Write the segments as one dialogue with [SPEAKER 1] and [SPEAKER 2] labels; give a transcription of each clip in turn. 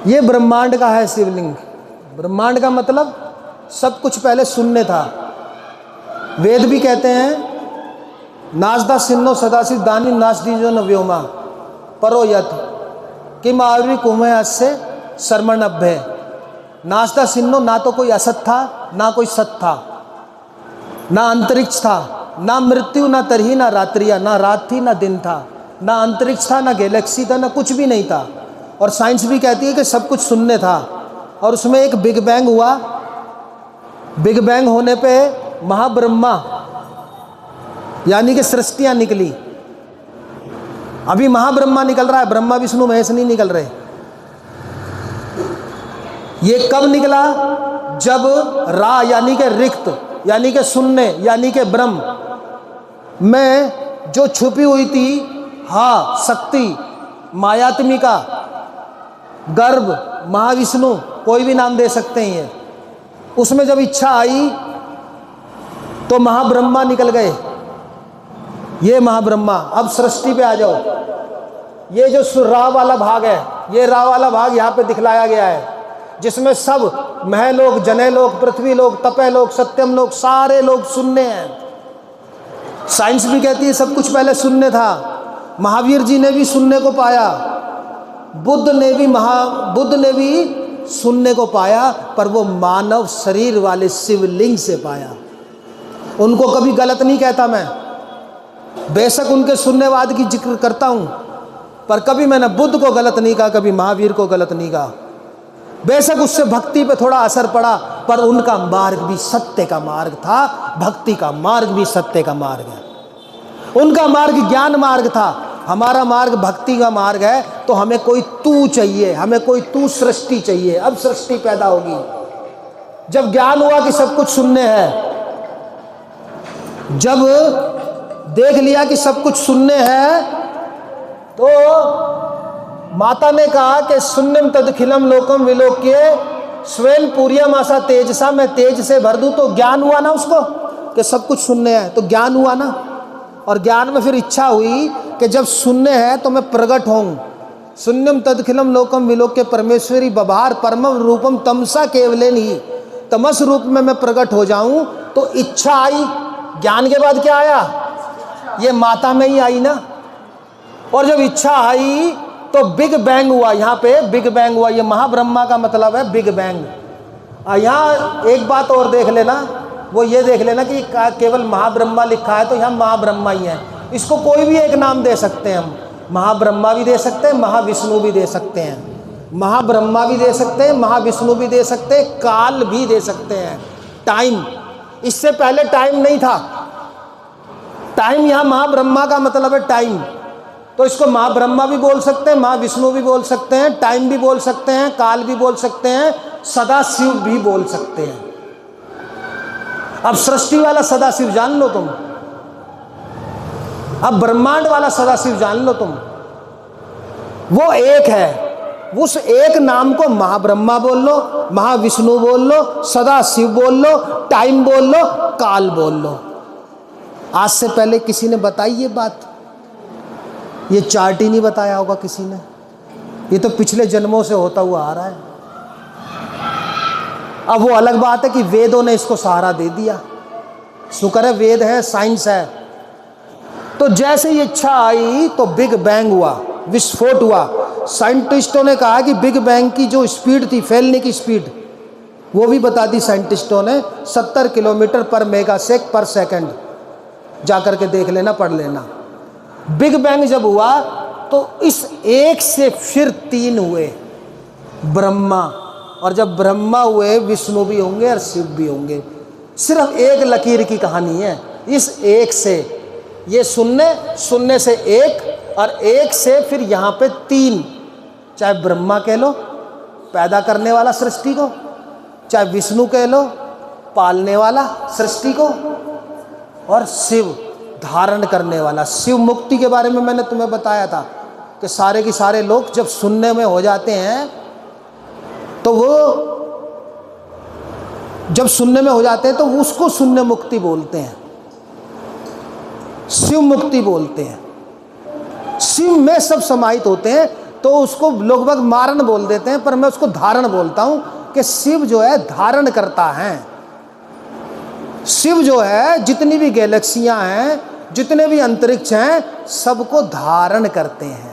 [SPEAKER 1] ये ब्रह्मांड का है शिवलिंग। ब्रह्मांड का मतलब सब कुछ पहले शून्य था। वेद भी कहते हैं नासदा सिन्नो सदाशिव दानी नासदीजो न व्योमा परो यत किम आवरी कुमे अस्य शर्मण अभ्य। नासदा सिन्नो, ना तो कोई असत था ना कोई सत था, ना अंतरिक्ष था, ना मृत्यु, ना तरही, ना रात्रिया, ना रात थी ना दिन था, ना अंतरिक्ष था ना गैलेक्सी था, ना कुछ भी नहीं था। और साइंस भी कहती है कि सब कुछ शून्य था और उसमें एक बिग बैंग हुआ। बिग बैंग होने पे महाब्रह्मा यानी कि सृष्टियां निकली। अभी महाब्रह्मा निकल रहा है, ब्रह्मा विष्णु महेश नहीं निकल रहे। ये कब निकला? जब रा यानी के रिक्त यानी के शून्य यानी के ब्रह्म में जो छुपी हुई थी हा शक्ति, मायात्मिका, गर्भ, महाविष्णु, कोई भी नाम दे सकते हैं ये, उसमें जब इच्छा आई तो महाब्रह्मा निकल गए। ये महाब्रह्मा। अब सृष्टि पे आ जाओ। ये जो रा वाला भाग है, ये रा वाला भाग यहाँ पे दिखलाया गया है, जिसमें सब महलोक, जनेलोक, पृथ्वी लोक, तपे लोक, सत्यम लोक, सारे लोग शून्य हैं। साइंस भी कहती है सब कुछ पहले शून्य था। महावीर जी ने भी शून्य को पाया, बुद्ध ने भी शून्य को पाया, पर वो मानव शरीर वाले शिवलिंग से पाया। उनको कभी गलत नहीं कहता मैं, बेशक उनके शून्यवाद की जिक्र करता हूं, पर कभी मैंने बुद्ध को गलत नहीं कहा, कभी महावीर को गलत नहीं कहा। बेशक उससे भक्ति पे थोड़ा असर पड़ा, पर उनका मार्ग भी सत्य का मार्ग था, भक्ति का मार्ग भी सत्य का मार्ग है। उनका मार्ग ज्ञान मार्ग था, हमारा मार्ग भक्ति का मार्ग है। तो हमें कोई तू चाहिए, हमें कोई तू सृष्टि चाहिए। अब सृष्टि पैदा होगी जब ज्ञान हुआ कि सब कुछ शून्य है। जब देख लिया कि सब कुछ शून्य है तो माता ने कहा कि शून्यम तदखिलम लोकम विलोक्य स्वयं पूर्यमासा तेजसा, मैं तेज से भर दूं। तो ज्ञान हुआ ना उसको कि सब कुछ शून्य है, तो ज्ञान हुआ ना। और ज्ञान में फिर इच्छा हुई कि जब शून्य है तो मैं प्रकट होऊं। शून्यम तदखिलम लोकम विलोक्य परमेश्वरी बभार परमम रूपम तमसा केवलेन ही, तमस रूप में मैं प्रकट हो जाऊं। तो इच्छा आई। ज्ञान के बाद क्या आया? ये माता में ही आई ना। और जब इच्छा आई तो बिग बैंग हुआ। यहाँ पे बिग बैंग हुआ। ये महाब्रह्मा का मतलब है बिग बैंग। यहाँ एक बात और देख लेना, वो ये देख लेना कि केवल महाब्रह्मा लिखा है तो यहाँ महाब्रह्मा ही है। इसको कोई भी एक नाम दे सकते हैं हम। महाब्रह्मा भी दे सकते हैं, महाविष्णु भी दे सकते हैं। महाब्रह्मा भी दे सकते हैं, महाविष्णु भी दे सकते हैं, काल भी दे सकते हैं। टाइम, इससे पहले टाइम नहीं था। टाइम यहाँ महाब्रह्मा का मतलब है टाइम, तो इसको महाब्रह्मा भी बोल सकते हैं, महाविष्णु भी बोल सकते हैं, टाइम भी बोल सकते हैं, काल भी बोल सकते हैं, सदाशिव भी बोल सकते हैं। अब सृष्टि वाला सदाशिव जान लो तुम, अब ब्रह्मांड वाला सदाशिव जान लो तुम। वो एक है। उस एक नाम को महाब्रह्मा बोल लो, महाविष्णु बोल लो, सदाशिव बोल लो, टाइम बोल लो, काल बोल लो। आज से पहले किसी ने बताई ये बात? ये चार्ट ही नहीं बताया होगा किसी ने। ये तो पिछले जन्मों से होता हुआ आ रहा है। अब वो अलग बात है कि वेदों ने इसको सहारा दे दिया। शुक्र है वेद है, साइंस है। तो जैसे ही इच्छा आई तो बिग बैंग हुआ, विस्फोट हुआ। साइंटिस्टों ने कहा कि बिग बैंग की जो स्पीड थी, फैलने की स्पीड, वो भी बता दी साइंटिस्टों ने, 70 किलोमीटर पर मेगासेक पर सेकंड। जाकर के देख लेना, पढ़ लेना। बिग बैंग जब हुआ तो इस एक से फिर 3 हुए ब्रह्मा। और जब ब्रह्मा हुए विष्णु भी होंगे और शिव भी होंगे। सिर्फ एक लकीर की कहानी है। इस एक से ये शून्य से एक, और एक से फिर यहाँ पे 3। चाहे ब्रह्मा कह लो पैदा करने वाला सृष्टि को, चाहे विष्णु कह लो पालने वाला सृष्टि को, और शिव धारण करने वाला। शिव मुक्ति के बारे में मैंने तुम्हें बताया था कि सारे के सारे लोग जब शून्य में हो जाते हैं तो वो जब शून्य में हो जाते हैं तो उसको शून्य मुक्ति बोलते हैं, शिव मुक्ति बोलते हैं। शिव में सब समाहित होते हैं। तो उसको लोग बाग मारण बोल देते हैं, पर मैं उसको धारण बोलता हूं कि शिव जो है धारण करता है। शिव जो है जितनी भी गैलेक्सियां हैं, जितने भी अंतरिक्ष हैं, सबको धारण करते हैं।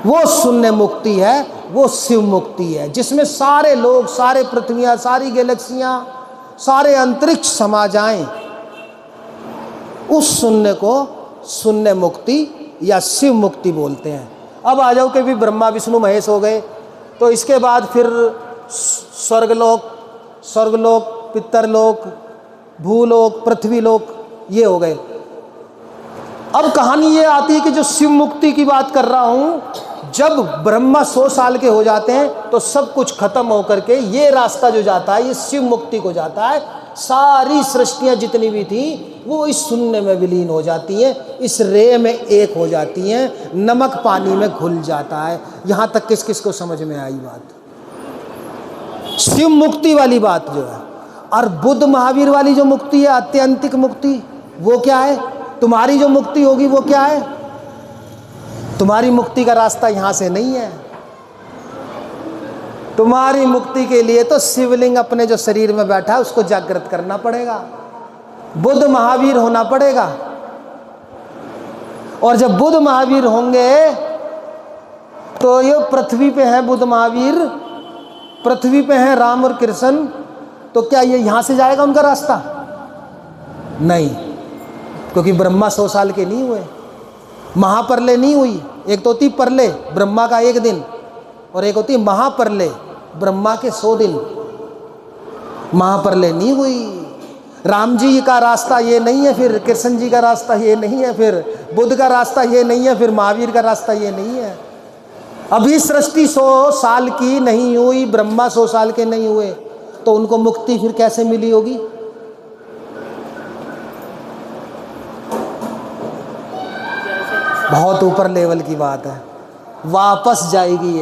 [SPEAKER 1] वो शून्य मुक्ति है, वो शिव मुक्ति है, जिसमें सारे लोग, सारे पृथ्वियां, सारी गैलेक्सियां, सारे अंतरिक्ष समा जाएं। उस शून्य को शून्य मुक्ति या शिव मुक्ति बोलते हैं। अब आ जाओ कि भी ब्रह्मा विष्णु महेश हो गए, तो इसके बाद फिर स्वर्गलोक, पितरलोक, भूलोक, पृथ्वीलोक, ये हो गए। अब कहानी ये आती है कि जो शिव मुक्ति की बात कर रहा हूं, जब ब्रह्मा 100 साल के हो जाते हैं तो सब कुछ खत्म होकर के ये रास्ता जो जाता है, ये शिव मुक्ति को जाता है। सारी सृष्टियां जितनी भी थी वो इस शून्य में विलीन हो जाती हैं, इस रे में एक हो जाती हैं, नमक पानी में घुल जाता है। यहां तक किस किस को समझ में आई बात? शिव मुक्ति वाली बात जो है। और बुद्ध महावीर वाली जो मुक्ति है, आत्यंतिक मुक्ति, वो क्या है? तुम्हारी जो मुक्ति होगी वो क्या है? तुम्हारी मुक्ति का रास्ता यहां से नहीं है। तुम्हारी मुक्ति के लिए तो शिवलिंग अपने जो शरीर में बैठा है उसको जागृत करना पड़ेगा, बुद्ध महावीर होना पड़ेगा। और जब बुद्ध महावीर होंगे तो ये पृथ्वी पे है बुद्ध महावीर, पृथ्वी पे हैं राम और कृष्ण, तो क्या ये यहां से जाएगा उनका रास्ता? नहीं, क्योंकि ब्रह्मा 100 साल के नहीं हुए, महाप्रलय नहीं हुई। एक तो होती प्रलय, ब्रह्मा का 1 दिन, और एक होती महाप्रलय, ब्रह्मा के 100 दिन। महाप्रलय नहीं हुई। राम जी का रास्ता ये नहीं है, फिर कृष्ण जी का रास्ता ये नहीं है, फिर बुद्ध का रास्ता ये नहीं है, फिर महावीर का रास्ता ये नहीं है। अभी सृष्टि 100 साल की नहीं हुई, ब्रह्मा 100 साल के नहीं हुए, तो उनको मुक्ति फिर कैसे मिली होगी? बहुत ऊपर लेवल की बात है, वापस जाएगी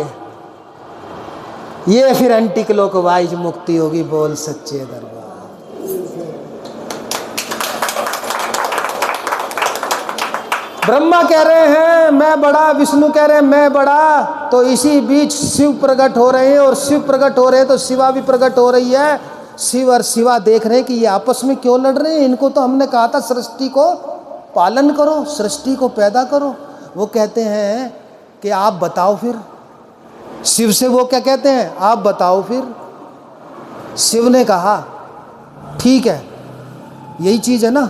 [SPEAKER 1] ये फिर एंटी क्लॉकवाइज मुक्ति होगी। बोल सच्चे दरबार। ब्रह्मा कह रहे हैं मैं बड़ा, विष्णु कह रहे हैं मैं बड़ा, तो इसी बीच शिव प्रकट हो रहे हैं, और शिव प्रकट हो रहे हैं तो शिवा भी प्रकट हो रही है। शिव और शिवा देख रहे हैं कि ये आपस में क्यों लड़ रहे हैं। इनको तो हमने कहा था सृष्टि को पालन करो, सृष्टि को पैदा करो। वो कहते हैं कि आप बताओ फिर। शिव से वो क्या कहते हैं? आप बताओ फिर। शिव ने कहा ठीक है, यही चीज़ है ना,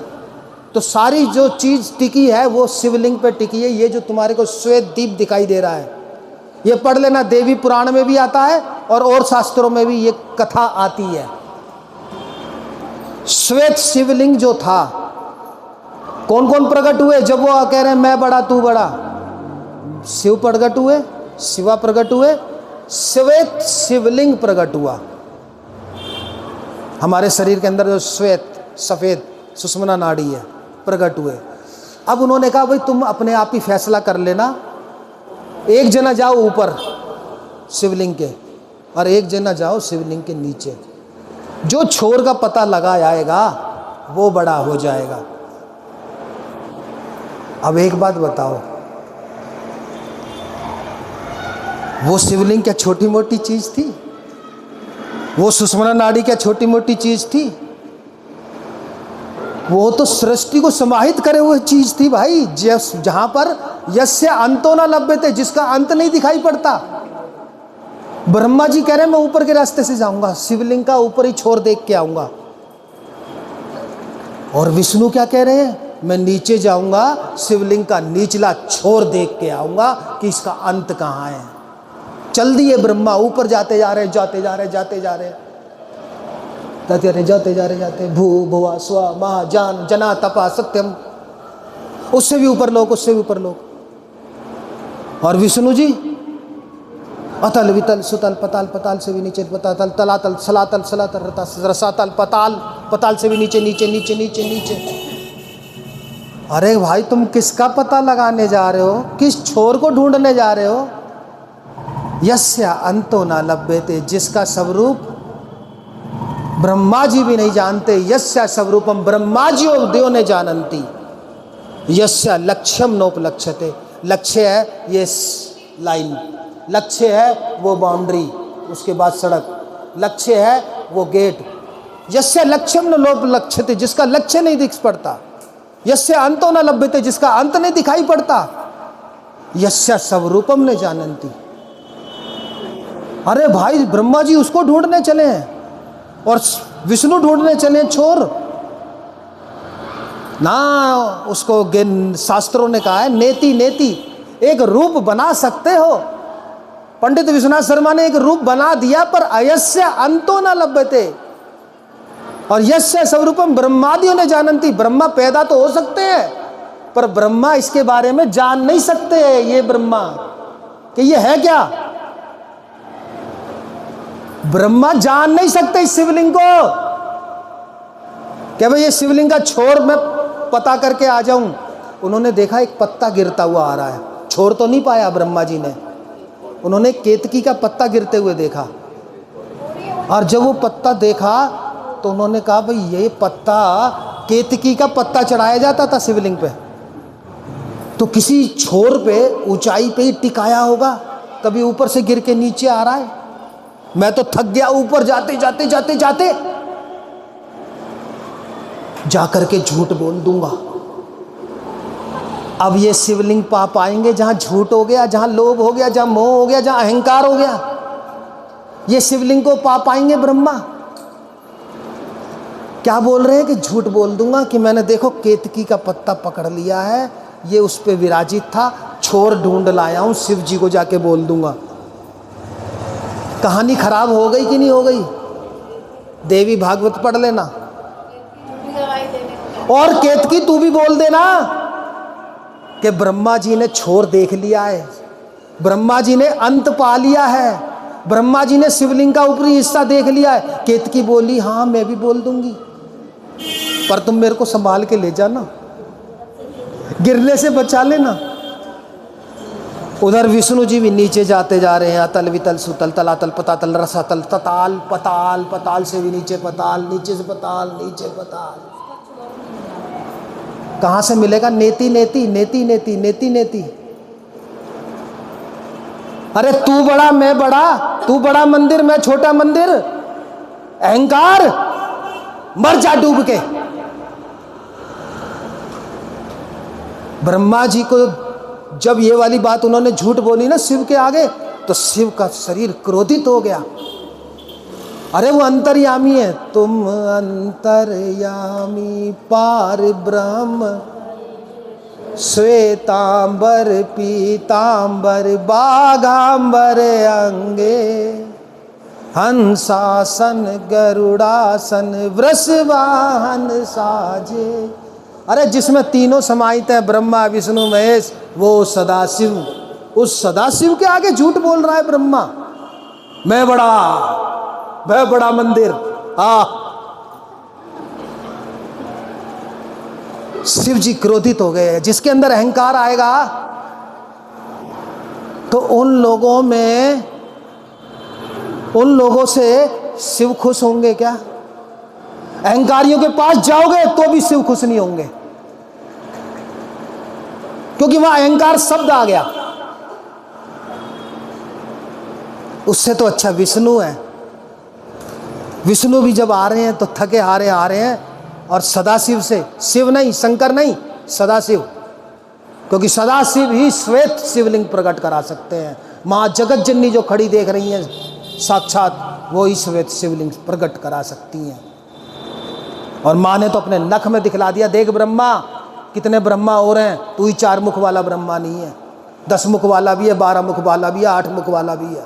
[SPEAKER 1] तो सारी जो चीज़ टिकी है वो शिवलिंग पे टिकी है। ये जो तुम्हारे को श्वेत दीप दिखाई दे रहा है, ये पढ़ लेना, देवी पुराण में भी आता है और शास्त्रों में भी ये कथा आती है। श्वेत शिवलिंग जो था, कौन कौन प्रकट हुए जब वो कह रहे हैं मैं बड़ा तू बड़ा? शिव प्रकट हुए, शिवा प्रकट हुए, श्वेत शिवलिंग प्रकट हुआ। हमारे शरीर के अंदर जो श्वेत सफ़ेद सुषुम्ना नाड़ी है, प्रकट हुए। अब उन्होंने कहा भाई तुम अपने आप ही फैसला कर लेना, एक जना जाओ ऊपर शिवलिंग के और एक जना जाओ शिवलिंग के नीचे। जो छोर का पता लगा आएगा वो बड़ा हो जाएगा। अब एक बात बताओ, वो शिवलिंग क्या छोटी मोटी चीज थी? वो सुषुम्ना नाड़ी क्या छोटी मोटी चीज थी? वो तो सृष्टि को समाहित करे हुए चीज थी भाई, जहां पर यस्य अंतो न लभ्यते, जिसका अंत नहीं दिखाई पड़ता। ब्रह्मा जी कह रहे हैं मैं ऊपर के रास्ते से जाऊंगा, शिवलिंग का ऊपर ही छोर देख के आऊंगा। और विष्णु क्या कह रहे हैं? मैं नीचे जाऊंगा, शिवलिंग का निचला छोर देख के आऊंगा कि इसका अंत कहाँ है। चल दिए ब्रह्मा, ऊपर जाते जा रहे, जाते जा रहे, जाते जा रहे, जाते रहे, जाते जा रहे, जाते भू भुवा स्व महा जान जना तपा सत्यम, उससे भी ऊपर लोग, उससे भी ऊपर लोग। और विष्णु जी अतल वितल सुतल पताल, पताल से भी नीचे, पताल तलातल सलातल सलातल रसातल पताल, पताल से भी नीचे, नीचे नीचे नीचे नीचे। अरे भाई तुम किसका पता लगाने जा रहे हो? किस छोर को ढूंढने जा रहे हो? यस्य अंतो न लभ्यते, जिसका स्वरूप ब्रह्मा जी भी नहीं जानते। यस्य स्वरूपम ब्रह्मा जी देव ने जानंती, यस्य लक्ष्यम नोपलक्ष्यते। लक्ष्य है ये लाइन, लक्ष्य है वो बाउंड्री, उसके बाद सड़क, लक्ष्य है वो गेट। यस्य लक्ष्यम न लोप लक्ष्यते, जिसका लक्ष्य नहीं दिख पड़ता। यस्य अंतो न लभ्यते, जिसका अंत नहीं दिखाई पड़ता। यस्य स्वरूपम न जानन्ति। अरे भाई ब्रह्मा जी उसको ढूंढने चले हैं और विष्णु ढूंढने चले हैं, छोर ना। उसको शास्त्रों ने कहा है नेति नेति, एक रूप बना सकते हो। पंडित विश्वनाथ शर्मा ने एक रूप बना दिया, पर अयस्य अंतो न लभ्यते और यस्य स्वरूपम ब्रह्मादियों ने जानन्ति। ब्रह्मा पैदा तो हो सकते हैं, पर ब्रह्मा इसके बारे में जान नहीं सकते। ये ब्रह्मा कि ये है क्या, ब्रह्मा जान नहीं सकते इस शिवलिंग को। क्या भाई ये शिवलिंग का छोर मैं पता करके आ जाऊं। उन्होंने देखा एक पत्ता गिरता हुआ आ रहा है, छोर तो नहीं पाया ब्रह्मा जी ने। उन्होंने केतकी का पत्ता गिरते हुए देखा, और जब वो पत्ता देखा तो उन्होंने कहा भाई ये पत्ता, केतकी का पत्ता चढ़ाया जाता था शिवलिंग पे, तो किसी छोर पे ऊंचाई पे ही टिकाया होगा, कभी ऊपर से गिर के नीचे आ रहा है। मैं तो थक गया ऊपर जाते जाते जाते जाते, जाकर के झूठ बोल दूंगा। अब ये शिवलिंग पा पाएंगे जहां झूठ हो गया, जहां लोभ हो गया, जहां मोह हो गया, जहां अहंकार हो गया, ये शिवलिंग को पा पाएंगे ब्रह्मा? क्या बोल रहे हैं कि झूठ बोल दूंगा कि मैंने देखो केतकी का पत्ता पकड़ लिया है, ये उस पे विराजित था, छोर ढूंढ लाया हूं, शिव जी को जाके बोल दूंगा। कहानी खराब हो गई कि नहीं हो गई? देवी भागवत पढ़ लेना, और केतकी तू भी बोल देना कि ब्रह्मा जी ने छोर देख लिया है, ब्रह्मा जी ने अंत पा लिया है, ब्रह्मा जी ने शिवलिंग का ऊपरी हिस्सा देख लिया है। केतकी बोली हाँ मैं भी बोल दूंगी, पर तुम मेरे को संभाल के ले जाना, गिरने से बचा लेना। उधर विष्णु जी भी नीचे जाते जा रहे हैं, अतल वितल सुतल तलातल पतातल रसातल तताल पताल, पताल से भी नीचे पताल, नीचे से पताल, नीचे पताल। कहां से मिलेगा? नेति नेति नेति नेति नेति नेति। अरे तू बड़ा मैं बड़ा, तू बड़ा मंदिर मैं छोटा मंदिर, अहंकार मर जा डूब के। ब्रह्मा जी को जब ये वाली बात उन्होंने झूठ बोली ना शिव के आगे, तो शिव का शरीर क्रोधित हो गया। अरे वो अंतर्यामी है, तुम अंतर्यामी पार ब्रह्म, श्वेतांबर पीतांबर बागांबर अंगे, हंसासन गरुड़ासन वृषवाहन साजे। अरे जिसमें तीनों समाहित हैं, ब्रह्मा विष्णु महेश, वो सदाशिव, उस सदाशिव के आगे झूठ बोल रहा है ब्रह्मा। मैं बड़ा मंदिर। शिव जी क्रोधित हो गए। जिसके अंदर अहंकार आएगा तो उन लोगों से शिव खुश होंगे क्या? अहंकारियों के पास जाओगे तो भी शिव खुश नहीं होंगे, क्योंकि वहां अहंकार शब्द आ गया। उससे तो अच्छा विष्णु है। विष्णु भी जब आ रहे हैं तो थके हारे आ रहे हैं, और सदाशिव से, शिव नहीं शंकर नहीं सदाशिव, क्योंकि सदाशिव ही श्वेत शिवलिंग प्रकट करा सकते हैं। माँ जगत जननी जो खड़ी देख रही हैं साक्षात, वो ही श्वेत शिवलिंग प्रकट करा सकती हैं। और माँ ने तो अपने नख में दिखला दिया, देख ब्रह्मा कितने ब्रह्मा हो रहे हैं, तू ही 4 मुख वाला ब्रह्मा नहीं है, 10 मुख वाला भी है, 12 मुख वाला भी है, 8 मुख वाला भी है।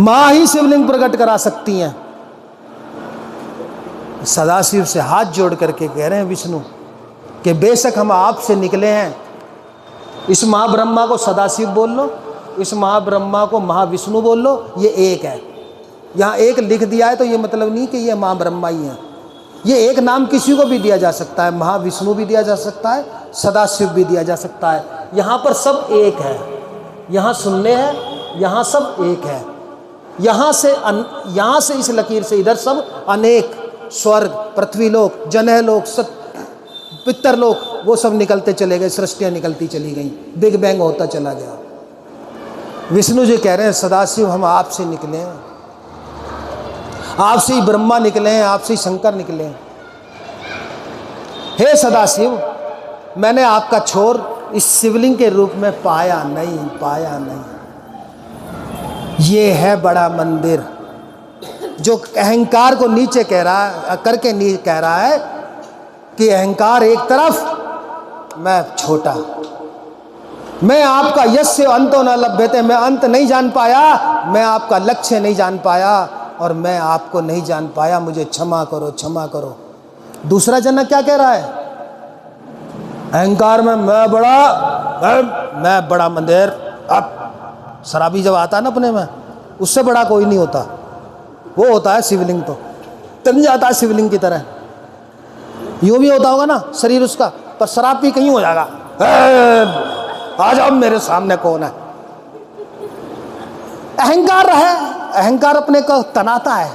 [SPEAKER 1] माँ ही शिवलिंग प्रकट करा सकती हैं। सदाशिव से हाथ जोड़ करके कह रहे हैं विष्णु कि बेशक हम आपसे निकले हैं, इस महाब्रह्मा को सदाशिव बोल लो, इस महाब्रह्मा को महाविष्णु बोल लो, ये एक है। यहाँ एक लिख दिया है तो ये मतलब नहीं कि ये महाब्रह्मा ही है। ये एक नाम किसी को भी दिया जा सकता है, महाविष्णु भी दिया जा सकता है, सदाशिव भी दिया जा सकता है। यहाँ पर सब एक है, यहाँ सुनने हैं, यहाँ सब एक है। यहाँ से इस लकीर से इधर सब अनेक, स्वर्ग पृथ्वीलोक जनहलोक पितरलोक, वो सब निकलते चले गए, सृष्टियाँ निकलती चली गई, बिग बैंग होता चला गया। विष्णु जी कह रहे हैं सदाशिव हम आपसे निकले हैं, आपसे ही ब्रह्मा निकले हैं, आपसे ही शंकर निकले हैं। हे सदाशिव, मैंने आपका छोर इस शिवलिंग के रूप में पाया नहीं। ये है बड़ा मंदिर जो अहंकार को नीचे कह रहा है कि अहंकार एक तरफ, मैं छोटा, मैं आपका यस्य अंतो न लभ्यते, मैं अंत नहीं जान पाया, मैं आपका लक्ष्य नहीं जान पाया और मैं आपको नहीं जान पाया, मुझे क्षमा करो। दूसरा जना क्या कह रहा है? अहंकार में मैं बड़ा मंदिर। अब शराबी जब आता है ना अपने में, उससे बड़ा कोई नहीं होता, वो होता है शिवलिंग। तो तन जाता है शिवलिंग की तरह। यूं भी होता होगा ना शरीर उसका, पर शराब पी कहीं हो जाएगा, आ जाओ मेरे सामने कौन है। अहंकार है, अहंकार अपने को तनाता है,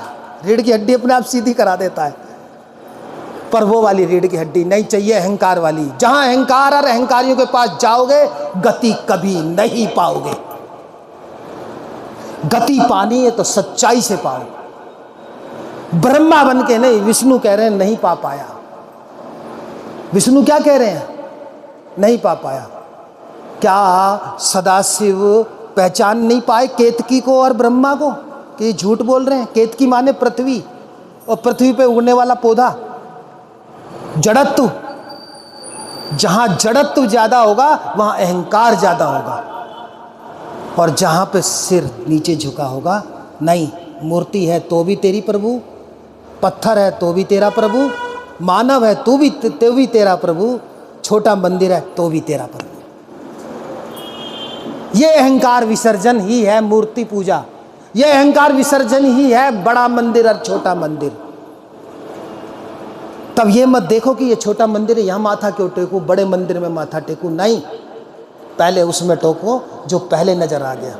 [SPEAKER 1] रीढ़ की हड्डी अपने आप सीधी करा देता है, पर वो वाली रीढ़ की हड्डी नहीं चाहिए, अहंकार वाली। जहां अहंकार और अहंकारियों के पास जाओगे गति कभी नहीं पाओगे। गति पानी है तो सच्चाई से पाओ। ब्रह्मा बन के नहीं, विष्णु कह रहे हैं नहीं पा पाया। विष्णु क्या कह रहे हैं? नहीं पा पाया। क्या सदाशिव पहचान नहीं पाए केतकी को और ब्रह्मा को कि ये झूठ बोल रहे हैं? केतकी माने पृथ्वी, और पृथ्वी पे उगने वाला पौधा जड़त्व। जहां जड़त्व ज्यादा होगा वहां अहंकार ज्यादा होगा, और जहां पे सिर नीचे झुका होगा, नहीं, मूर्ति है तो भी तेरी प्रभु, पत्थर है तो भी तेरा प्रभु, मानव है तो भी तेरा प्रभु, छोटा मंदिर है तो भी तेरा प्रभु। ये अहंकार विसर्जन ही है मूर्ति पूजा, ये अहंकार विसर्जन ही है बड़ा मंदिर और छोटा मंदिर। तब ये मत देखो कि ये छोटा मंदिर है, यहां माथा क्यों टेकू, बड़े मंदिर में माथा टेकू, नहीं, पहले उसमें टोको जो पहले नजर आ गया।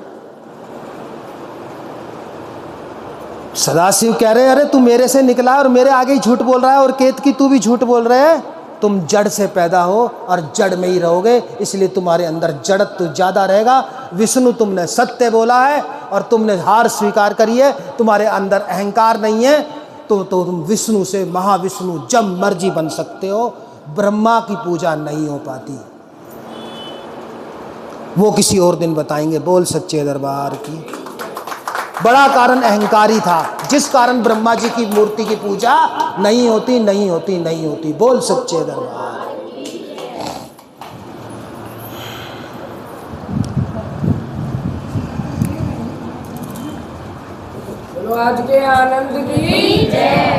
[SPEAKER 1] सदाशिव कह रहे हैं अरे तू मेरे से निकला और मेरे आगे ही झूठ बोल रहा है, और केतकी तू भी झूठ बोल रहे है। तुम जड़ से पैदा हो और जड़ में ही रहोगे, इसलिए तुम्हारे अंदर जड़त्व ज्यादा रहेगा। विष्णु तुमने सत्य बोला है और तुमने हार स्वीकार करी है, तुम्हारे अंदर अहंकार नहीं है, तो तुम विष्णु से महाविष्णु जब मर्जी बन सकते हो। ब्रह्मा की पूजा नहीं हो पाती, वो किसी और दिन बताएंगे। बोल सच्चे दरबार की। बड़ा कारण अहंकारी था, जिस कारण ब्रह्मा जी की मूर्ति की पूजा नहीं होती। बोल सच्चे दरबार।
[SPEAKER 2] आज के आनंद की जय।